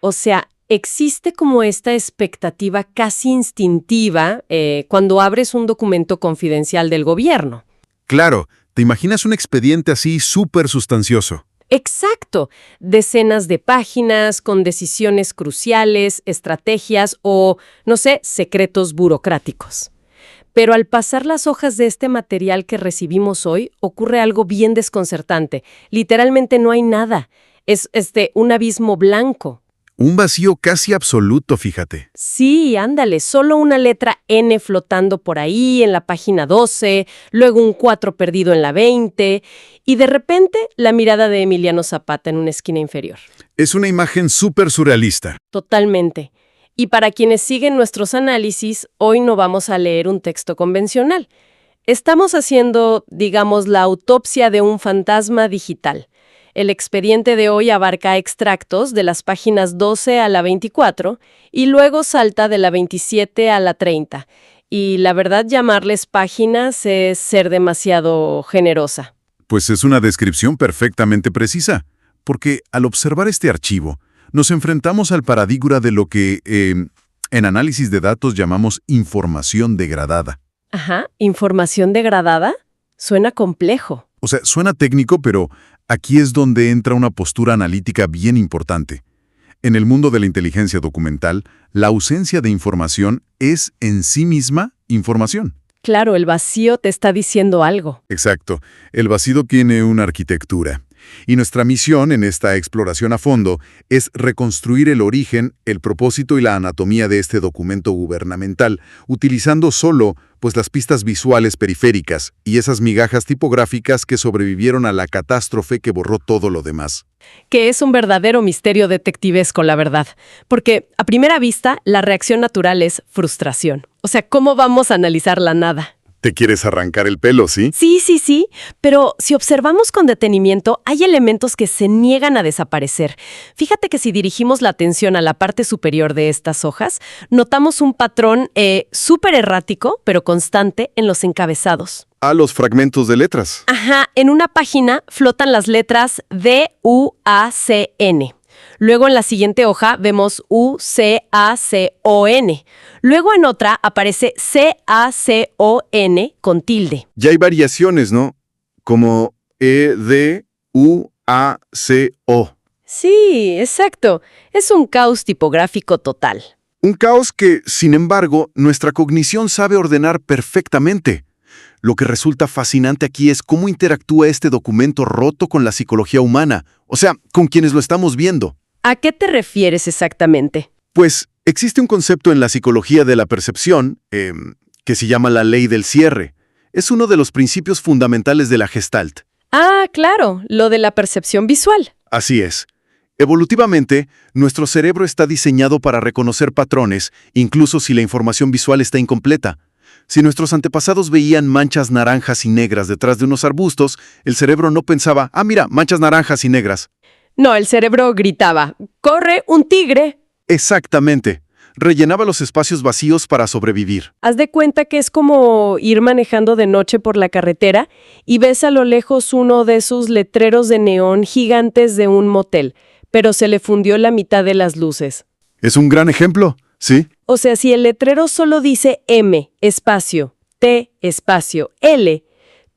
O sea, existe como esta expectativa casi instintiva cuando abres un documento confidencial del gobierno. Claro, ¿te imaginas un expediente así súper sustancioso? Exacto. Decenas de páginas con decisiones cruciales, estrategias o, no sé, secretos burocráticos. Pero al pasar las hojas de este material que recibimos hoy, ocurre algo bien desconcertante. Literalmente no hay nada. Es un abismo blanco. Un vacío casi absoluto, fíjate. Sí, ándale, solo una letra N flotando por ahí en la página 12, luego un 4 perdido en la 20, y de repente la mirada de Emiliano Zapata en una esquina inferior. Es una imagen súper surrealista. Totalmente. Y para quienes siguen nuestros análisis, hoy no vamos a leer un texto convencional. Estamos haciendo, digamos, la autopsia de un fantasma digital. El expediente de hoy abarca extractos de las páginas 12 a la 24 y luego salta de la 27 a la 30. Y la verdad, llamarles páginas es ser demasiado generosa. Pues es una descripción perfectamente precisa, porque al observar este archivo, nos enfrentamos al paradigma de lo que en análisis de datos llamamos información degradada. Ajá, ¿información degradada? Suena complejo. O sea, suena técnico, pero aquí es donde entra una postura analítica bien importante. En el mundo de la inteligencia documental, la ausencia de información es en sí misma información. Claro, el vacío te está diciendo algo. Exacto. El vacío tiene una arquitectura. Y nuestra misión en esta exploración a fondo es reconstruir el origen, el propósito y la anatomía de este documento gubernamental, utilizando solo las pistas visuales periféricas y esas migajas tipográficas que sobrevivieron a la catástrofe que borró todo lo demás. Que es un verdadero misterio detectivesco, la verdad. Porque, a primera vista, la reacción natural es frustración. O sea, ¿cómo vamos a analizar la nada? ¿Te quieres arrancar el pelo, sí? Sí, pero si observamos con detenimiento, hay elementos que se niegan a desaparecer. Fíjate que si dirigimos la atención a la parte superior de estas hojas, notamos un patrón súper errático, pero constante en los encabezados. A los fragmentos de letras. Ajá, en una página flotan las letras D, U, A, C, N. Luego en la siguiente hoja vemos U-C-A-C-O-N. Luego en otra aparece C-A-C-O-N con tilde. Ya hay variaciones, ¿no? Como E-D-U-A-C-O. Sí, exacto. Es un caos tipográfico total. Un caos que, sin embargo, nuestra cognición sabe ordenar perfectamente. Lo que resulta fascinante aquí es cómo interactúa este documento roto con la psicología humana, o sea, con quienes lo estamos viendo. ¿A qué te refieres exactamente? Pues existe un concepto en la psicología de la percepción que se llama la ley del cierre. Es uno de los principios fundamentales de la Gestalt. Ah, claro, lo de la percepción visual. Así es. Evolutivamente, nuestro cerebro está diseñado para reconocer patrones, incluso si la información visual está incompleta. Si nuestros antepasados veían manchas naranjas y negras detrás de unos arbustos, el cerebro no pensaba, mira, manchas naranjas y negras. No, el cerebro gritaba, ¡corre, un tigre! Exactamente. Rellenaba los espacios vacíos para sobrevivir. Haz de cuenta que es como ir manejando de noche por la carretera y ves a lo lejos uno de esos letreros de neón gigantes de un motel, pero se le fundió la mitad de las luces. Es un gran ejemplo, ¿sí? O sea, si el letrero solo dice M, espacio, T, espacio, L,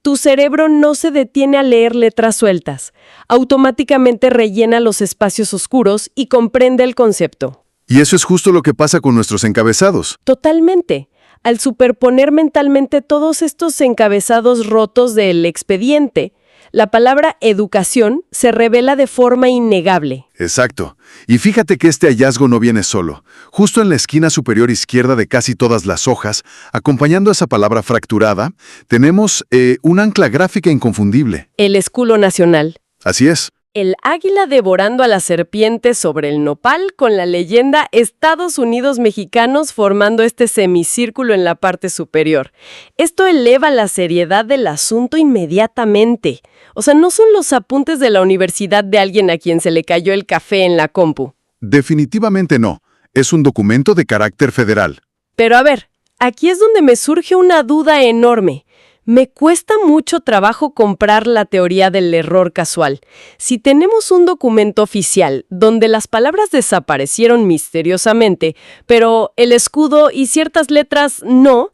tu cerebro no se detiene a leer letras sueltas. Automáticamente rellena los espacios oscuros y comprende el concepto. Y eso es justo lo que pasa con nuestros encabezados. Totalmente. Al superponer mentalmente todos estos encabezados rotos del expediente, la palabra educación se revela de forma innegable. Exacto. Y fíjate que este hallazgo no viene solo. Justo en la esquina superior izquierda de casi todas las hojas, acompañando a esa palabra fracturada, tenemos un ancla gráfica inconfundible. El escudo nacional. Así es. El águila devorando a la serpiente sobre el nopal con la leyenda Estados Unidos Mexicanos formando este semicírculo en la parte superior. Esto eleva la seriedad del asunto inmediatamente. O sea, no son los apuntes de la universidad de alguien a quien se le cayó el café en la compu. Definitivamente no. Es un documento de carácter federal. Pero a ver, aquí es donde me surge una duda enorme. Me cuesta mucho trabajo comprar la teoría del error casual. Si tenemos un documento oficial donde las palabras desaparecieron misteriosamente, pero el escudo y ciertas letras no,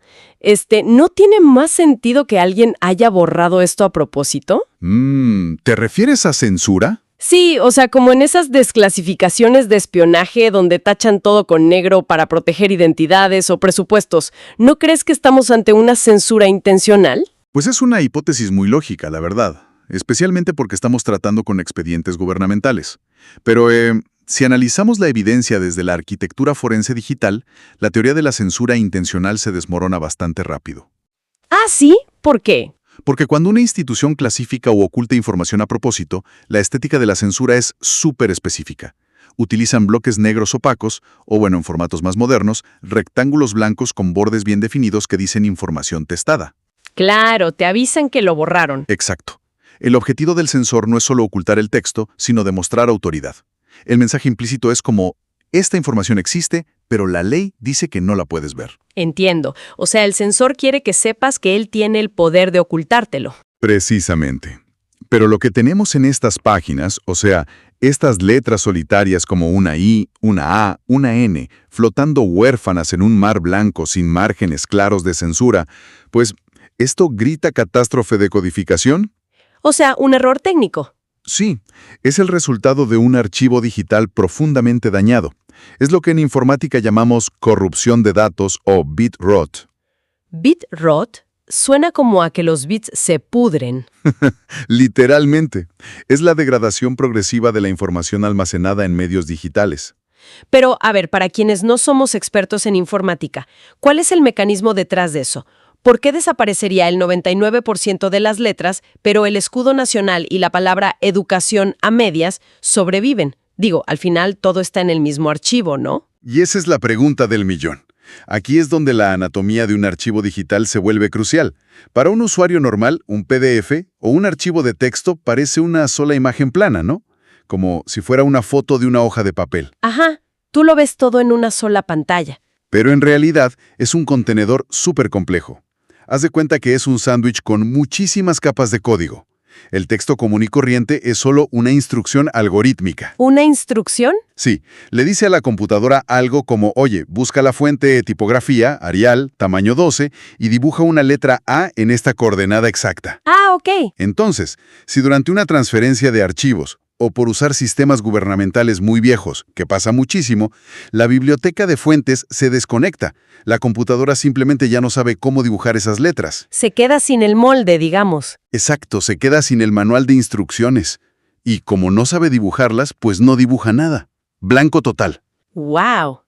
¿no tiene más sentido que alguien haya borrado esto a propósito? ¿Te refieres a censura? Sí, o sea, como en esas desclasificaciones de espionaje donde tachan todo con negro para proteger identidades o presupuestos. ¿No crees que estamos ante una censura intencional? Pues es una hipótesis muy lógica, la verdad, especialmente porque estamos tratando con expedientes gubernamentales. Pero si analizamos la evidencia desde la arquitectura forense digital, la teoría de la censura intencional se desmorona bastante rápido. Ah, ¿sí? ¿Por qué? Porque cuando una institución clasifica o oculta información a propósito, la estética de la censura es súper específica. Utilizan bloques negros opacos, o bueno, en formatos más modernos, rectángulos blancos con bordes bien definidos que dicen información testada. Claro, te avisan que lo borraron. Exacto. El objetivo del censor no es solo ocultar el texto, sino demostrar autoridad. El mensaje implícito es como, esta información existe, pero la ley dice que no la puedes ver. Entiendo. O sea, el censor quiere que sepas que él tiene el poder de ocultártelo. Precisamente. Pero lo que tenemos en estas páginas, o sea, estas letras solitarias como una I, una A, una N, flotando huérfanas en un mar blanco sin márgenes claros de censura, pues, ¿esto grita catástrofe de codificación? O sea, un error técnico. Sí, es el resultado de un archivo digital profundamente dañado. Es lo que en informática llamamos corrupción de datos o bit rot. Bit rot suena como a que los bits se pudren. Literalmente. Es la degradación progresiva de la información almacenada en medios digitales. Pero, a ver, para quienes no somos expertos en informática, ¿cuál es el mecanismo detrás de eso? ¿Por qué desaparecería el 99% de las letras, pero el escudo nacional y la palabra educación a medias sobreviven? Digo, al final todo está en el mismo archivo, ¿no? Y esa es la pregunta del millón. Aquí es donde la anatomía de un archivo digital se vuelve crucial. Para un usuario normal, un PDF o un archivo de texto parece una sola imagen plana, ¿no? Como si fuera una foto de una hoja de papel. Ajá, tú lo ves todo en una sola pantalla. Pero en realidad es un contenedor súper complejo. Haz de cuenta que es un sándwich con muchísimas capas de código. El texto común y corriente es solo una instrucción algorítmica. ¿Una instrucción? Sí, le dice a la computadora algo como, oye, busca la fuente de tipografía, Arial, tamaño 12, y dibuja una letra A en esta coordenada exacta. Ah, ok. Entonces, si durante una transferencia de archivos, o por usar sistemas gubernamentales muy viejos, que pasa muchísimo, la biblioteca de fuentes se desconecta. La computadora simplemente ya no sabe cómo dibujar esas letras. Se queda sin el molde, digamos. Exacto, se queda sin el manual de instrucciones. Y como no sabe dibujarlas, pues no dibuja nada. Blanco total. ¡Wow!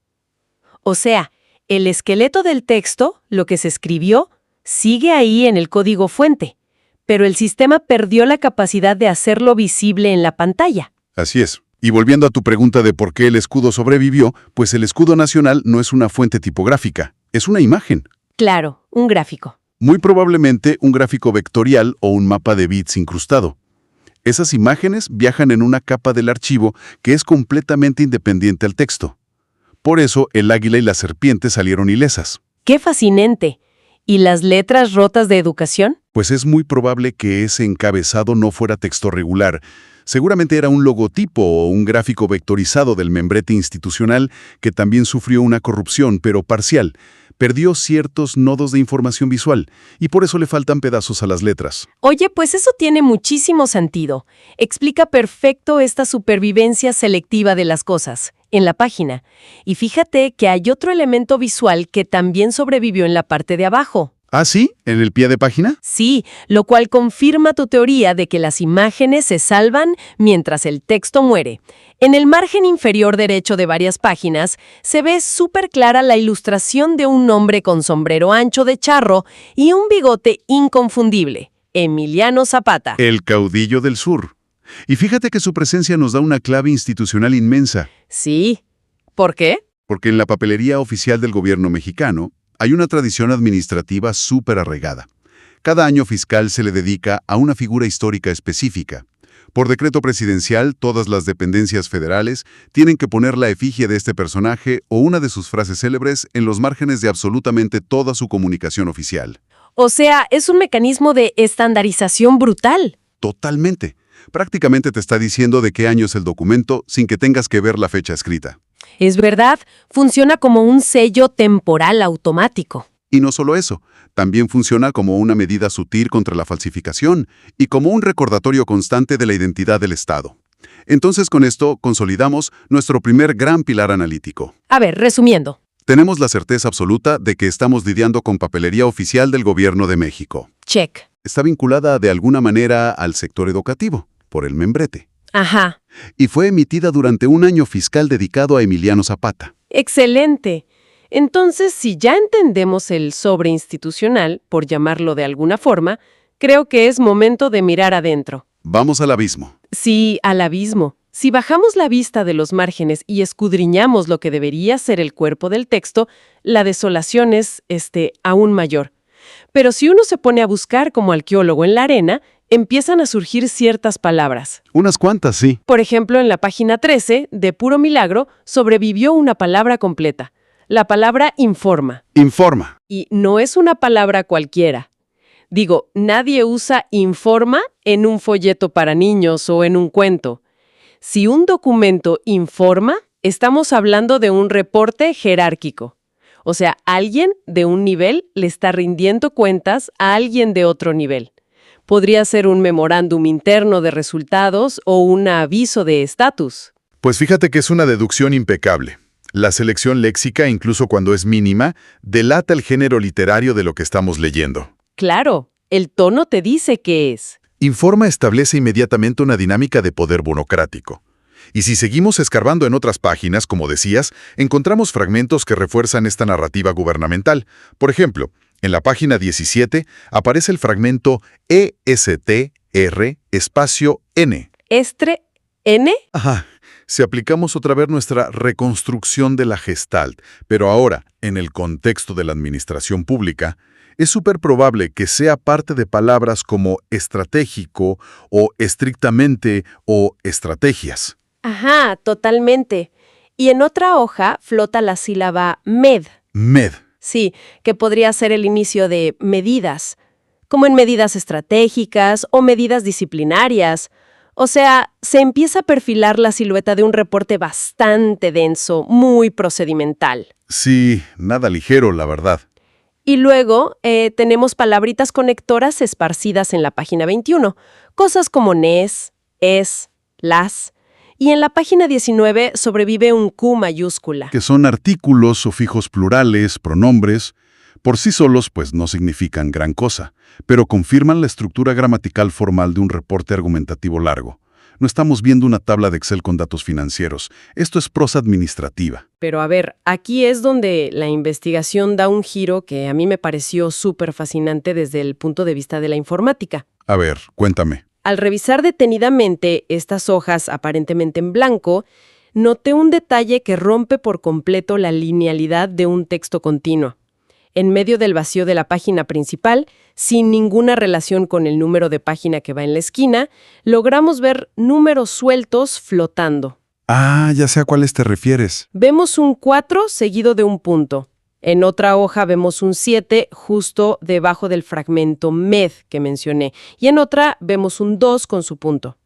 O sea, el esqueleto del texto, lo que se escribió, sigue ahí en el código fuente, pero el sistema perdió la capacidad de hacerlo visible en la pantalla. Así es. Y volviendo a tu pregunta de por qué el escudo sobrevivió, pues el escudo nacional no es una fuente tipográfica, es una imagen. Claro, un gráfico. Muy probablemente un gráfico vectorial o un mapa de bits incrustado. Esas imágenes viajan en una capa del archivo que es completamente independiente al texto. Por eso el águila y la serpiente salieron ilesas. ¡Qué fascinante! ¿Y las letras rotas de educación? Pues es muy probable que ese encabezado no fuera texto regular. Seguramente era un logotipo o un gráfico vectorizado del membrete institucional que también sufrió una corrupción, pero parcial. Perdió ciertos nodos de información visual y por eso le faltan pedazos a las letras. Oye, pues eso tiene muchísimo sentido. Explica perfecto esta supervivencia selectiva de las cosas en la página. Y fíjate que hay otro elemento visual que también sobrevivió en la parte de abajo. ¿Ah, sí? ¿En el pie de página? Sí, lo cual confirma tu teoría de que las imágenes se salvan mientras el texto muere. En el margen inferior derecho de varias páginas se ve súper clara la ilustración de un hombre con sombrero ancho de charro y un bigote inconfundible. Emiliano Zapata. El caudillo del sur. Y fíjate que su presencia nos da una clave institucional inmensa. Sí. ¿Por qué? Porque en la papelería oficial del gobierno mexicano hay una tradición administrativa súper arraigada. Cada año fiscal se le dedica a una figura histórica específica. Por decreto presidencial, todas las dependencias federales tienen que poner la efigie de este personaje o una de sus frases célebres en los márgenes de absolutamente toda su comunicación oficial. O sea, es un mecanismo de estandarización brutal. Totalmente. Prácticamente te está diciendo de qué año es el documento sin que tengas que ver la fecha escrita. Es verdad, funciona como un sello temporal automático. Y no solo eso, también funciona como una medida sutil contra la falsificación y como un recordatorio constante de la identidad del Estado. Entonces, con esto consolidamos nuestro primer gran pilar analítico. A ver, resumiendo. Tenemos la certeza absoluta de que estamos lidiando con papelería oficial del Gobierno de México. Check. Está vinculada de alguna manera al sector educativo, por el membrete. Ajá. Y fue emitida durante un año fiscal dedicado a Emiliano Zapata. Excelente. Entonces, si ya entendemos el sobreinstitucional, por llamarlo de alguna forma, creo que es momento de mirar adentro. Vamos al abismo. Sí, al abismo. Si bajamos la vista de los márgenes y escudriñamos lo que debería ser el cuerpo del texto, la desolación es, aún mayor. Pero si uno se pone a buscar como arqueólogo en la arena, empiezan a surgir ciertas palabras. Unas cuantas, sí. Por ejemplo, en la página 13, de puro milagro, sobrevivió una palabra completa. La palabra informa. Informa. Y no es una palabra cualquiera. Digo, nadie usa informa en un folleto para niños o en un cuento. Si un documento informa, estamos hablando de un reporte jerárquico. O sea, alguien de un nivel le está rindiendo cuentas a alguien de otro nivel. Podría ser un memorándum interno de resultados o un aviso de estatus. Pues fíjate que es una deducción impecable. La selección léxica, incluso cuando es mínima, delata el género literario de lo que estamos leyendo. Claro, el tono te dice qué es. Informa establece inmediatamente una dinámica de poder burocrático. Y si seguimos escarbando en otras páginas, como decías, encontramos fragmentos que refuerzan esta narrativa gubernamental. Por ejemplo, en la página 17 aparece el fragmento ESTR espacio N. ¿Estre N? Ajá. Si aplicamos otra vez nuestra reconstrucción de la Gestalt, pero ahora en el contexto de la administración pública, es súper probable que sea parte de palabras como estratégico o estrictamente o estrategias. Ajá, totalmente. Y en otra hoja flota la sílaba med. Med. Sí, que podría ser el inicio de medidas, como en medidas estratégicas o medidas disciplinarias. O sea, se empieza a perfilar la silueta de un reporte bastante denso, muy procedimental. Sí, nada ligero, la verdad. Y luego tenemos palabritas conectoras esparcidas en la página 21, cosas como nes, es, las. Y en la página 19 sobrevive un Q mayúscula. Que son artículos, sufijos plurales, pronombres. Por sí solos, pues no significan gran cosa, pero confirman la estructura gramatical formal de un reporte argumentativo largo. No estamos viendo una tabla de Excel con datos financieros. Esto es prosa administrativa. Pero a ver, aquí es donde la investigación da un giro que a mí me pareció súper fascinante desde el punto de vista de la informática. A ver, cuéntame. Al revisar detenidamente estas hojas aparentemente en blanco, noté un detalle que rompe por completo la linealidad de un texto continuo. En medio del vacío de la página principal, sin ninguna relación con el número de página que va en la esquina, logramos ver números sueltos flotando. Ah, ya sé a cuáles te refieres. Vemos un 4 seguido de un punto. En otra hoja vemos un 7 justo debajo del fragmento med que mencioné, y en otra vemos un 2 con su punto.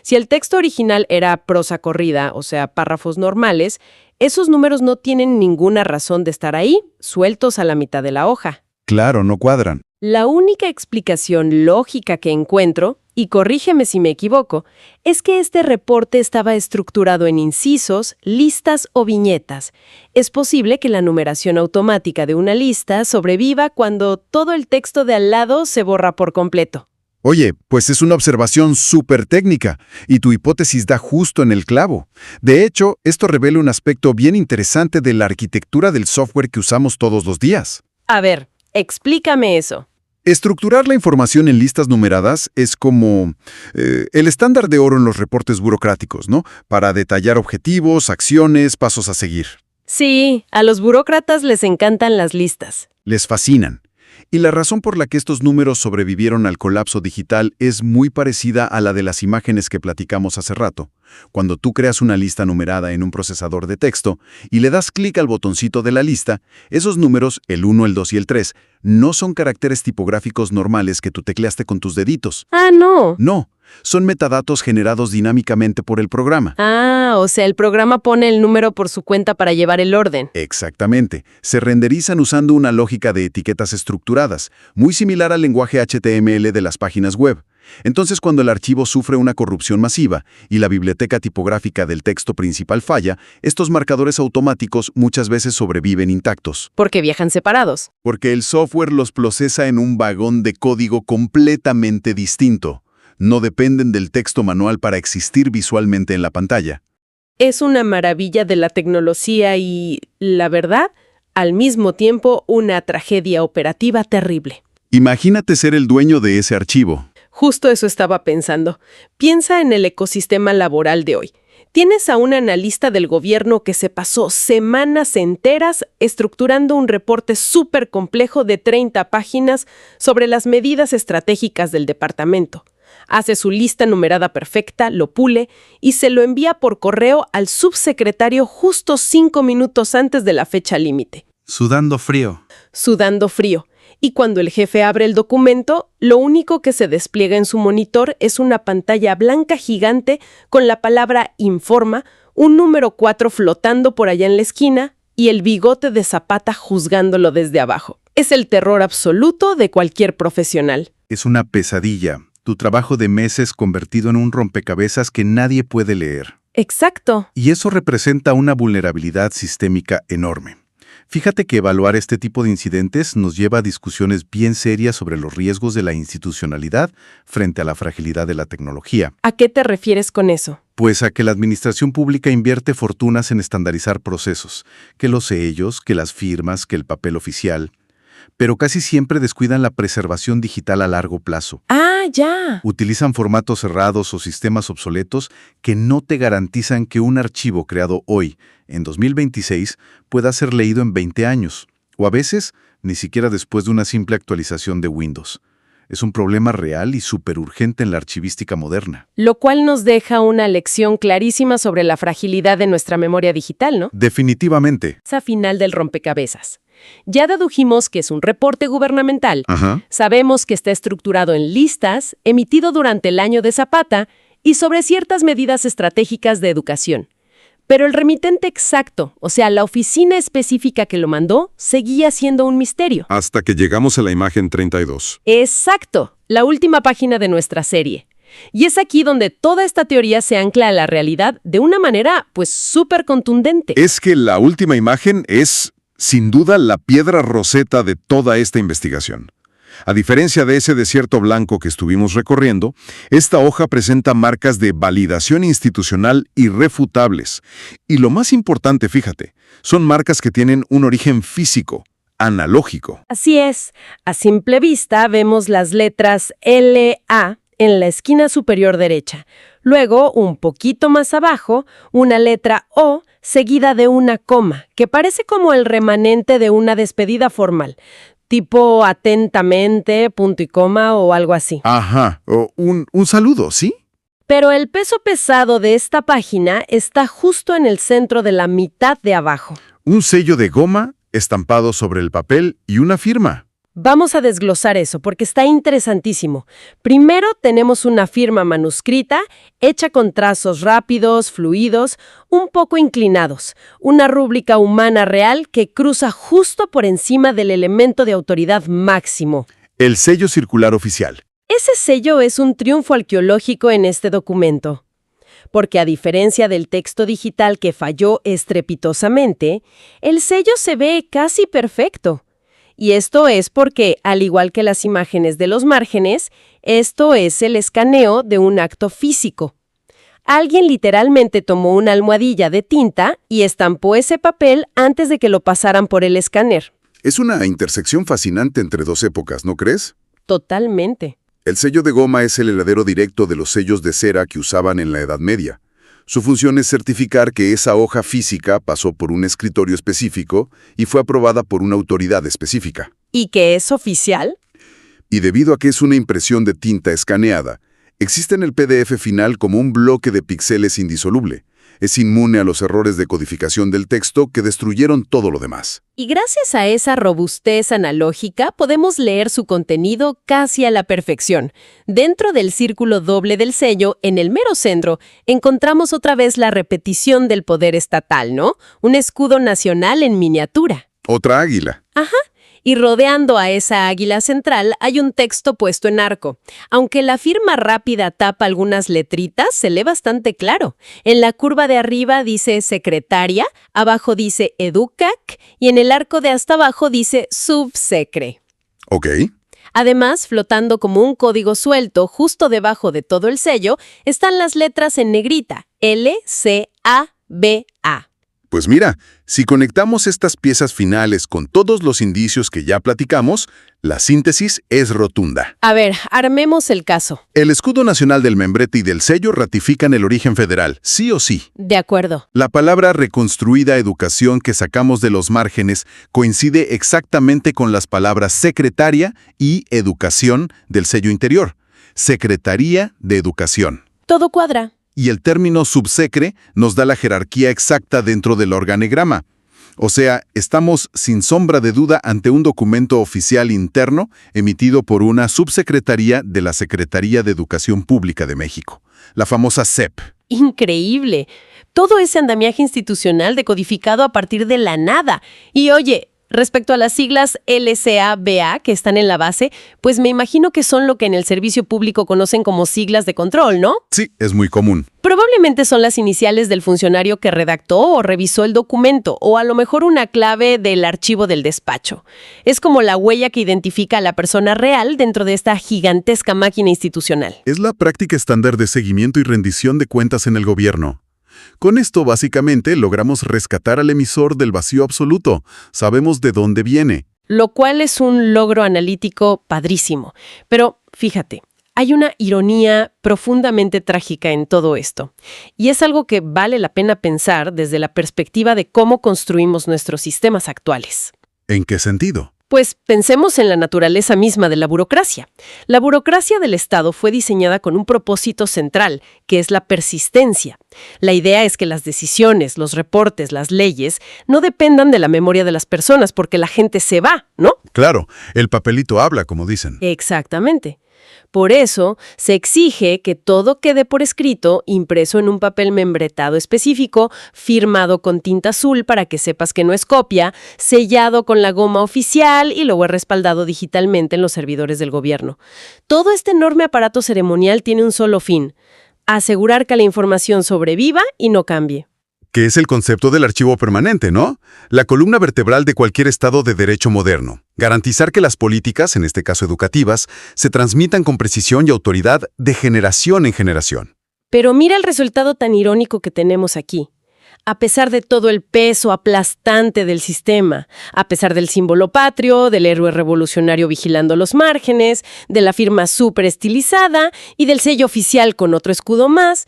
Si el texto original era prosa corrida, o sea, párrafos normales, esos números no tienen ninguna razón de estar ahí, sueltos a la mitad de la hoja. Claro, no cuadran. La única explicación lógica que encuentro, y corrígeme si me equivoco, es que este reporte estaba estructurado en incisos, listas o viñetas. Es posible que la numeración automática de una lista sobreviva cuando todo el texto de al lado se borra por completo. Oye, pues es una observación súper técnica, y tu hipótesis da justo en el clavo. De hecho, esto revela un aspecto bien interesante de la arquitectura del software que usamos todos los días. A ver, explícame eso. Estructurar la información en listas numeradas es como el estándar de oro en los reportes burocráticos, ¿no? Para detallar objetivos, acciones, pasos a seguir. Sí, a los burócratas les encantan las listas. Les fascinan. Y la razón por la que estos números sobrevivieron al colapso digital es muy parecida a la de las imágenes que platicamos hace rato. Cuando tú creas una lista numerada en un procesador de texto y le das clic al botoncito de la lista, esos números, el 1, el 2 y el 3, no son caracteres tipográficos normales que tú tecleaste con tus deditos. Ah, no. No, son metadatos generados dinámicamente por el programa. Ah, o sea, el programa pone el número por su cuenta para llevar el orden. Exactamente. Se renderizan usando una lógica de etiquetas estructuradas, muy similar al lenguaje HTML de las páginas web. Entonces, cuando el archivo sufre una corrupción masiva y la biblioteca tipográfica del texto principal falla, estos marcadores automáticos muchas veces sobreviven intactos. Porque viajan separados. Porque el software los procesa en un vagón de código completamente distinto. No dependen del texto manual para existir visualmente en la pantalla. Es una maravilla de la tecnología y, la verdad, al mismo tiempo una tragedia operativa terrible. Imagínate ser el dueño de ese archivo. Justo eso estaba pensando. Piensa en el ecosistema laboral de hoy. Tienes a un analista del gobierno que se pasó semanas enteras estructurando un reporte súper complejo de 30 páginas sobre las medidas estratégicas del departamento. Hace su lista numerada perfecta, lo pule y se lo envía por correo al subsecretario justo 5 minutos antes de la fecha límite. Sudando frío. Sudando frío. Y cuando el jefe abre el documento, lo único que se despliega en su monitor es una pantalla blanca gigante con la palabra informa, un número 4 flotando por allá en la esquina y el bigote de Zapata juzgándolo desde abajo. Es el terror absoluto de cualquier profesional. Es una pesadilla. Tu trabajo de meses convertido en un rompecabezas que nadie puede leer. Exacto. Y eso representa una vulnerabilidad sistémica enorme. Fíjate que evaluar este tipo de incidentes nos lleva a discusiones bien serias sobre los riesgos de la institucionalidad frente a la fragilidad de la tecnología. ¿A qué te refieres con eso? Pues a que la administración pública invierte fortunas en estandarizar procesos, que los sellos, que las firmas, que el papel oficial, pero casi siempre descuidan la preservación digital a largo plazo. ¡Ah, ya! Utilizan formatos cerrados o sistemas obsoletos que no te garantizan que un archivo creado hoy, en 2026, pueda ser leído en 20 años, o a veces ni siquiera después de una simple actualización de Windows. Es un problema real y súper urgente en la archivística moderna. Lo cual nos deja una lección clarísima sobre la fragilidad de nuestra memoria digital, ¿no? Definitivamente. Esa final del rompecabezas. Ya dedujimos que es un reporte gubernamental. Ajá. Sabemos que está estructurado en listas, emitido durante el año de Zapata y sobre ciertas medidas estratégicas de educación. Pero el remitente exacto, o sea, la oficina específica que lo mandó, seguía siendo un misterio. Hasta que llegamos a la imagen 32. Exacto, la última página de nuestra serie. Y es aquí donde toda esta teoría se ancla a la realidad de una manera, pues, súper contundente. Es que la última imagen es, sin duda, la piedra roseta de toda esta investigación. A diferencia de ese desierto blanco que estuvimos recorriendo, esta hoja presenta marcas de validación institucional irrefutables. Y lo más importante, fíjate, son marcas que tienen un origen físico, analógico. Así es. A simple vista vemos las letras LA en la esquina superior derecha. Luego, un poquito más abajo, una letra O seguida de una coma, que parece como el remanente de una despedida formal. Tipo atentamente, punto y coma o algo así. Ajá, o un saludo, ¿sí? Pero el peso pesado de esta página está justo en el centro de la mitad de abajo. Un sello de goma estampado sobre el papel y una firma. Vamos a desglosar eso porque está interesantísimo. Primero tenemos una firma manuscrita, hecha con trazos rápidos, fluidos, un poco inclinados. Una rúbrica humana real que cruza justo por encima del elemento de autoridad máximo. El sello circular oficial. Ese sello es un triunfo arqueológico en este documento. Porque a diferencia del texto digital que falló estrepitosamente, el sello se ve casi perfecto. Y esto es porque, al igual que las imágenes de los márgenes, esto es el escaneo de un acto físico. Alguien literalmente tomó una almohadilla de tinta y estampó ese papel antes de que lo pasaran por el escáner. Es una intersección fascinante entre dos épocas, ¿no crees? Totalmente. El sello de goma es el heredero directo de los sellos de cera que usaban en la Edad Media. Su función es certificar que esa hoja física pasó por un escritorio específico y fue aprobada por una autoridad específica. ¿Y que es oficial? Y debido a que es una impresión de tinta escaneada, existe en el PDF final como un bloque de píxeles indisoluble. Es inmune a los errores de codificación del texto que destruyeron todo lo demás. Y gracias a esa robustez analógica podemos leer su contenido casi a la perfección. Dentro del círculo doble del sello, en el mero centro, encontramos otra vez la repetición del poder estatal, ¿no? Un escudo nacional en miniatura. Otra águila. Ajá. Y rodeando a esa águila central hay un texto puesto en arco. Aunque la firma rápida tapa algunas letritas, se lee bastante claro. En la curva de arriba dice secretaria, abajo dice educac y en el arco de hasta abajo dice subsecre. Ok. Además, flotando como un código suelto, justo debajo de todo el sello, están las letras en negrita, LCABA. Pues mira, si conectamos estas piezas finales con todos los indicios que ya platicamos, la síntesis es rotunda. A ver, armemos el caso. El escudo nacional del membrete y del sello ratifican el origen federal, sí o sí. De acuerdo. La palabra reconstruida educación que sacamos de los márgenes coincide exactamente con las palabras secretaria y educación del sello interior. Secretaría de Educación. Todo cuadra. Y el término subsecre nos da la jerarquía exacta dentro del organigrama. O sea, estamos sin sombra de duda ante un documento oficial interno emitido por una subsecretaría de la Secretaría de Educación Pública de México, la famosa SEP. Increíble. Todo ese andamiaje institucional decodificado a partir de la nada. Y oye, respecto a las siglas LCABA que están en la base, pues me imagino que son lo que en el servicio público conocen como siglas de control, ¿no? Sí, es muy común. Probablemente son las iniciales del funcionario que redactó o revisó el documento, o a lo mejor una clave del archivo del despacho. Es como la huella que identifica a la persona real dentro de esta gigantesca máquina institucional. Es la práctica estándar de seguimiento y rendición de cuentas en el gobierno. Con esto, básicamente, logramos rescatar al emisor del vacío absoluto. Sabemos de dónde viene. Lo cual es un logro analítico padrísimo. Pero, fíjate, hay una ironía profundamente trágica en todo esto. Y es algo que vale la pena pensar desde la perspectiva de cómo construimos nuestros sistemas actuales. ¿En qué sentido? Pues pensemos en la naturaleza misma de la burocracia. La burocracia del Estado fue diseñada con un propósito central, que es la persistencia. La idea es que las decisiones, los reportes, las leyes, no dependan de la memoria de las personas porque la gente se va, ¿no? Claro, el papelito habla, como dicen. Exactamente. Por eso, se exige que todo quede por escrito, impreso en un papel membretado específico, firmado con tinta azul para que sepas que no es copia, sellado con la goma oficial y luego respaldado digitalmente en los servidores del gobierno. Todo este enorme aparato ceremonial tiene un solo fin: asegurar que la información sobreviva y no cambie. Que es el concepto del archivo permanente, ¿no? La columna vertebral de cualquier Estado de derecho moderno. Garantizar que las políticas, en este caso educativas, se transmitan con precisión y autoridad de generación en generación. Pero mira el resultado tan irónico que tenemos aquí. A pesar de todo el peso aplastante del sistema, a pesar del símbolo patrio, del héroe revolucionario vigilando los márgenes, de la firma súper estilizada y del sello oficial con otro escudo más,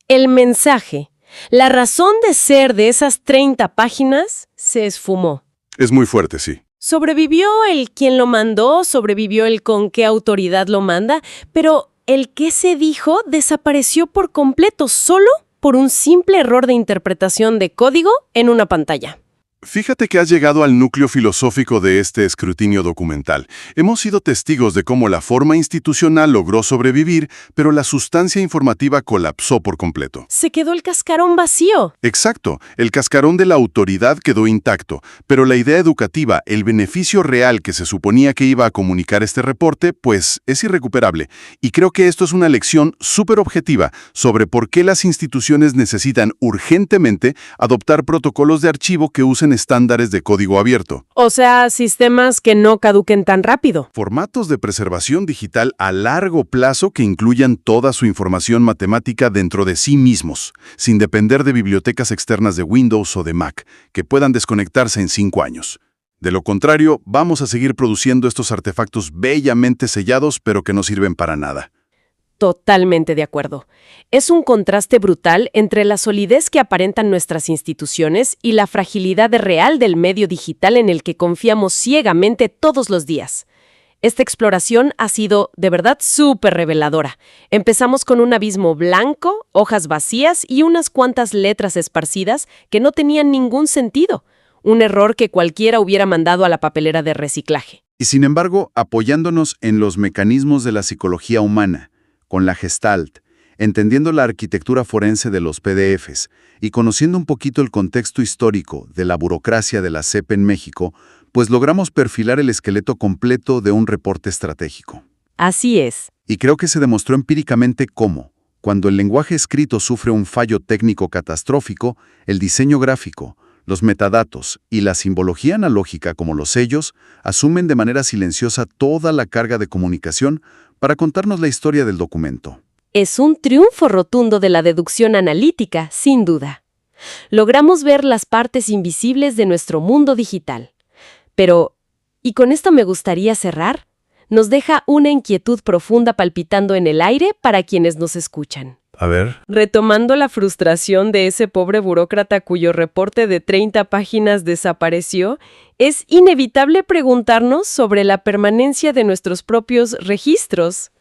el mensaje, la razón de ser de esas 30 páginas se esfumó. Es muy fuerte, sí. Sobrevivió el quién lo mandó, sobrevivió el con qué autoridad lo manda, pero el qué se dijo desapareció por completo solo por un simple error de interpretación de código en una pantalla. Fíjate que has llegado al núcleo filosófico de este escrutinio documental. Hemos sido testigos de cómo la forma institucional logró sobrevivir, pero la sustancia informativa colapsó por completo. Se quedó el cascarón vacío. Exacto, el cascarón de la autoridad quedó intacto, pero la idea educativa, el beneficio real que se suponía que iba a comunicar este reporte, pues es irrecuperable. Y creo que esto es una lección súper objetiva sobre por qué las instituciones necesitan urgentemente adoptar protocolos de archivo que usen estándares de código abierto. O sea, sistemas que no caduquen tan rápido. Formatos de preservación digital a largo plazo que incluyan toda su información matemática dentro de sí mismos, sin depender de bibliotecas externas de Windows o de Mac, que puedan desconectarse en 5 años. De lo contrario, vamos a seguir produciendo estos artefactos bellamente sellados, pero que no sirven para nada. Totalmente de acuerdo. Es un contraste brutal entre la solidez que aparentan nuestras instituciones y la fragilidad real del medio digital en el que confiamos ciegamente todos los días. Esta exploración ha sido, de verdad, súper reveladora. Empezamos con un abismo blanco, hojas vacías y unas cuantas letras esparcidas que no tenían ningún sentido. Un error que cualquiera hubiera mandado a la papelera de reciclaje. Y sin embargo, apoyándonos en los mecanismos de la psicología humana, con la Gestalt, entendiendo la arquitectura forense de los PDFs y conociendo un poquito el contexto histórico de la burocracia de la SEP en México, pues logramos perfilar el esqueleto completo de un reporte estratégico. Así es. Y creo que se demostró empíricamente cómo, cuando el lenguaje escrito sufre un fallo técnico catastrófico, el diseño gráfico, los metadatos y la simbología analógica como los sellos asumen de manera silenciosa toda la carga de comunicación para contarnos la historia del documento. Es un triunfo rotundo de la deducción analítica, sin duda. Logramos ver las partes invisibles de nuestro mundo digital. Pero, y con esto me gustaría cerrar, nos deja una inquietud profunda palpitando en el aire para quienes nos escuchan. A ver. Retomando la frustración de ese pobre burócrata cuyo reporte de 30 páginas desapareció, es inevitable preguntarnos sobre la permanencia de nuestros propios registros.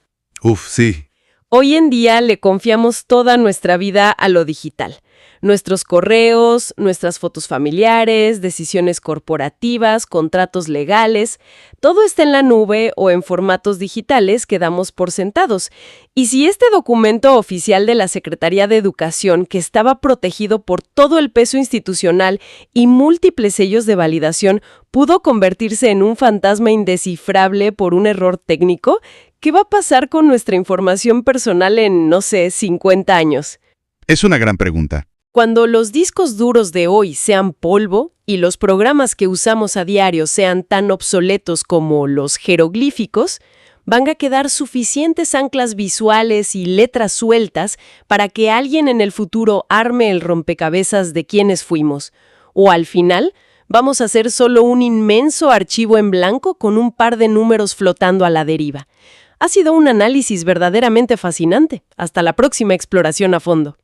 Sí. Hoy en día le confiamos toda nuestra vida a lo digital. Nuestros correos, nuestras fotos familiares, decisiones corporativas, contratos legales, todo está en la nube o en formatos digitales que damos por sentados. Y si este documento oficial de la Secretaría de Educación, que estaba protegido por todo el peso institucional y múltiples sellos de validación, pudo convertirse en un fantasma indescifrable por un error técnico, ¿qué va a pasar con nuestra información personal en, no sé, 50 años? Es una gran pregunta. Cuando los discos duros de hoy sean polvo y los programas que usamos a diario sean tan obsoletos como los jeroglíficos, van a quedar suficientes anclas visuales y letras sueltas para que alguien en el futuro arme el rompecabezas de quiénes fuimos. O al final, vamos a ser solo un inmenso archivo en blanco con un par de números flotando a la deriva. Ha sido un análisis verdaderamente fascinante. Hasta la próxima exploración a fondo.